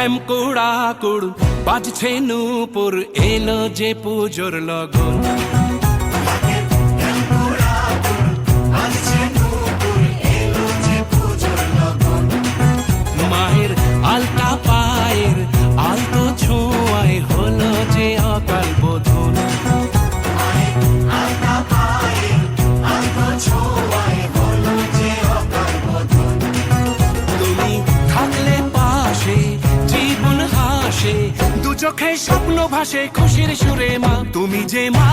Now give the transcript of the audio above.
ঢ্যামকুড়া কুড় বাজছে নূপুর, এলো যে পুজোর লগন। মায়ের আলতা পায়ের আলতো ছোঁয়ায় হলো যে অকাল বোধন। তুমি থাকলে পাশে জীবন হাসে, দু চোখে স্বপ্ন ভাসে খুশির সুরে মা, তুমি যে মা।